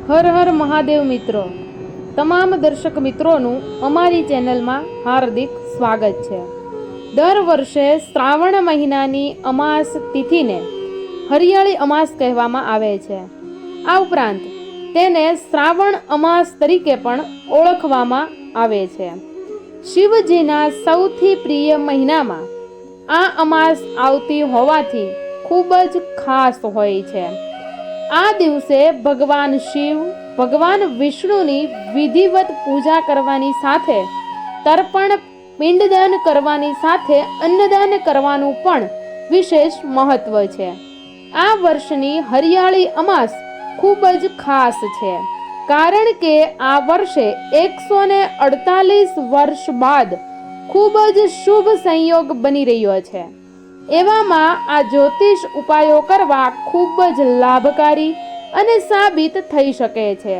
હર હર મહાદેવ મિત્રો, તમામ દર્શક મિત્રોનું અમારી ચેનલમાં હાર્દિક સ્વાગત છે। દર વર્ષે શ્રાવણ મહિનાની અમાસ તિથિને હરિયાળી અમાસ કહેવામાં આવે છે। આ ઉપરાંત તેને શ્રાવણ અમાસ તરીકે પણ ઓળખવામાં આવે છે। શિવજીના સૌથી પ્રિય મહિનામાં આ અમાસ આવતી હોવાથી ખૂબ જ ખાસ હોય છે। આ દિવસે ભગવાન શિવ, ભગવાન વિષ્ણુની વિધિવત પૂજા કરવાની સાથે તર્પણ, પિંડદાન કરવાની સાથે અન્નદાન કરવાનું પણ વિશેષ મહત્વ છે। આ વર્ષની હરિયાળી અમાસ ખૂબ જ ખાસ છે, કારણ કે આ વર્ષે 148 વર્ષ બાદ ખૂબ જ શુભ સંયોગ બની રહ્યો છે। એવામાં આ જ્યોતિષ ઉપાયો કરવા ખૂબ જ લાભકારી અને સાબિત થઈ શકે છે।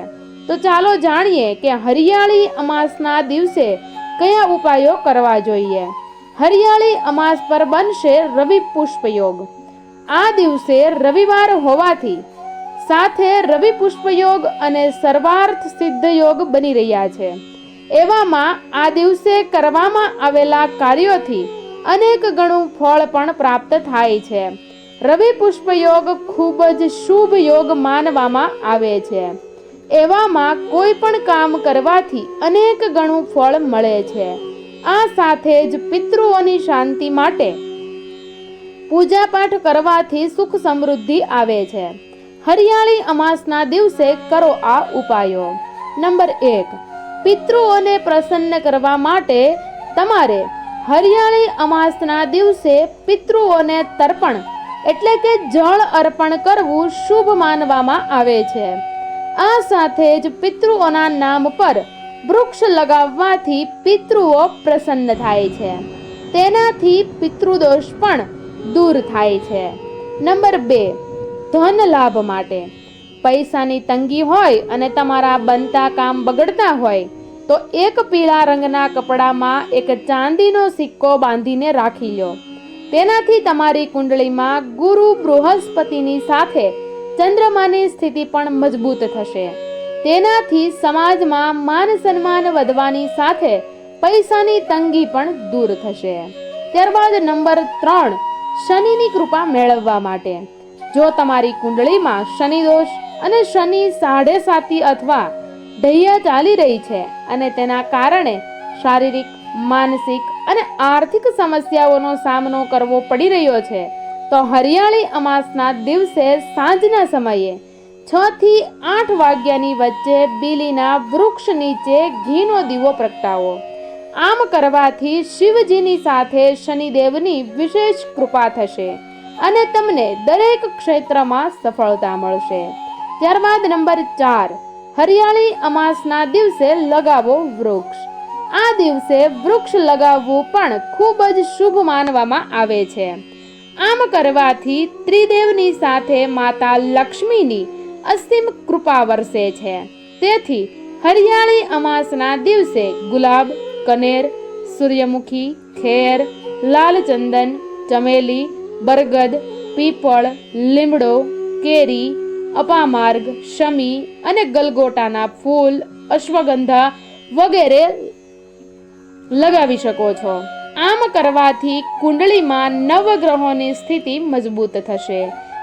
તો ચાલો જાણીએ કે હરિયાળી અમાસના દિવસે કયા ઉપાયો કરવા જોઈએ। હરિયાળી અમાસ પર બનશે રવિ પુષ્પ યોગ। આ દિવસે રવિવાર હોવાથી સાથે રવિ પુષ્પ યોગ અને સર્વાર્થ સિદ્ધ યોગ બની રહ્યા છે। એવામાં આ દિવસે કરવામાં આવેલા કાર્યોથી અનેક ગણું ફળ પણ પ્રાપ્ત થાય છે। રવિ પુષ્પ યોગ ખૂબ જ શુભ યોગ માનવામાં આવે છે। એવામાં કોઈ પણ કામ કરવાથી અનેક ગણું ફળ મળે છે। આ સાથે જ પિતૃઓની શાંતિ માટે પૂજાપાઠ કરવાથી સુખ સમૃદ્ધિ આવે છે। હરિયાળી અમાસના દિવસે કરો આ ઉપાયો। નંબર 1, પિતૃઓને પ્રસન્ન કરવા માટે તમારે હરિયાળી અમાસના દિવસે પિતૃઓને તર્પણ એટલે કે જળ અર્પણ કરવું શુભ માનવામાં આવે છે। આ સાથે જ પિતૃઓના નામ પર વૃક્ષ લગાવવાથી પિતૃઓ પ્રસન્ન થાય છે। તેનાથી પિતૃદોષ પણ દૂર થાય છે। નંબર 2, ધન લાભ માટે પૈસાની તંગી હોય અને તમારા બનતા કામ બગડતા હોય તો એક પીળા રંગના કપડામાં એક ચાંદીનો સિક્કો બાંધીને રાખી લો। તેનાથી તમારી કુંડળીમાં ગુરુ બૃહસ્પતિની સાથે ચંદ્રમાની સ્થિતિ પણ મજબૂત થશે। તેનાથી સમાજમાં માન સન્માન વધવાની સાથે પૈસાની તંગી પણ દૂર થશે। ત્યારબાદ નંબર 3, શનિની કૃપા મેળવવા માટે જો તમારી કુંડળીમાં શનિ દોષ અને શનિ 7.5 અથવા ઢૈયા ચાલી રહી છે અને તેના કારણે શારીરિક, માનસિક અને આર્થિક સમસ્યાઓનો સામનો કરવો પડી રહ્યો છે તો હરિયાળી અમાસના દિવસે સાંજના સમયે 6 થી 8 વાગ્યાની વચ્ચે બીલીના વૃક્ષ નીચે ઘીનો દીવો પ્રગટાવો। આમ કરવાથી શિવજીની સાથે શનિદેવની વિશેષ કૃપા થશે અને તમને દરેક ક્ષેત્રમાં સફળતા મળશે। ત્યારબાદ નંબર 4, હરિયાળી અમાસના દિવસે લગાવો વૃક્ષ। આ દિવસે વૃક્ષ લગાવવું પણ ખૂબ જ શુભ માનવામાં આવે છે। આમ કરવાથી ત્રિદેવની સાથે માતા લક્ષ્મીની અસીમ કૃપા વરસે છે। તેથી હરિયાળી અમાસના દિવસે ગુલાબ, કનેર, સૂર્યમુખી, ખેર, લાલ ચંદન, ચમેલી, બરગદ, પીપળ, લીમડો, કેરી, અપામાર્ગ, શમી અને ગલગોટાના ફૂલ, અશ્વગંધા વગેરે લગાવી શકો છો। આમ કરવાથી કુંડળીમાં નવગ્રહોની સ્થિતિ મજબૂત થશે।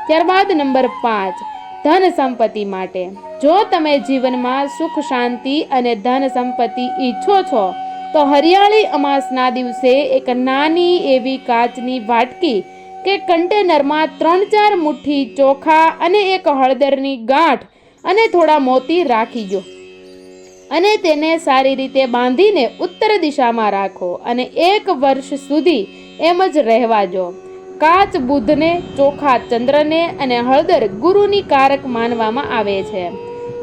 ત્યારબાદ નંબર 5, ધન સંપત્તિ માટે જો તમે જીવનમાં સુખ, શાંતિ અને ધન સંપત્તિ ઈચ્છો છો તો હરિયાળી અમાસના દિવસે એક નાની એવી કાચની વાટકી કે કન્ટેનરમાં 3-4 મુઠ્ઠી ચોખા અને એક હળદરની ગાંઠ અને થોડા મોતી રાખી દો અને તેને સારી રીતે બાંધીને ઉત્તર દિશામાં રાખો અને 1 વર્ષ સુધી એમ જ રહેવા દો। કાચ બુધને, ચોખા ચંદ્રને અને હળદર ગુરુની કારક માનવામાં આવે છે।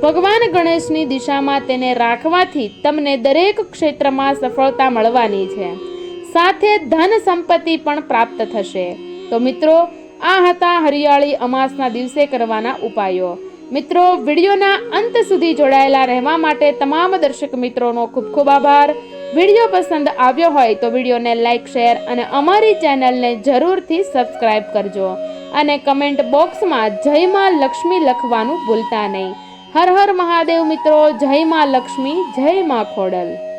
ભગવાન ગણેશની દિશામાં તેને રાખવાથી તમને દરેક ક્ષેત્રમાં સફળતા મળવાની છે, સાથે ધન સંપત્તિ પણ પ્રાપ્ત થશે। તો મિત્રો, આ હતા હરિયાળી અમાસના દિવસે કરવાના ઉપાયો। મિત્રો, વિડીયોના અંત સુધી જોડાયેલા રહેવા માટે તમામ દર્શક મિત્રોનો ખૂબ ખૂબ આભાર। વિડીયો પસંદ આવ્યો હોય તો વિડીયોને લાઈક, શેર અને અમારી ચેનલને જરૂરથી સબસ્ક્રાઇબ કરજો અને કમેન્ટ બોક્સમાં જય માં લક્ષ્મી લખવાનું ભૂલતા નહીં। હર હર મહાદેવ મિત્રો. જય માં લક્ષ્મી, જય માં ખોડલ.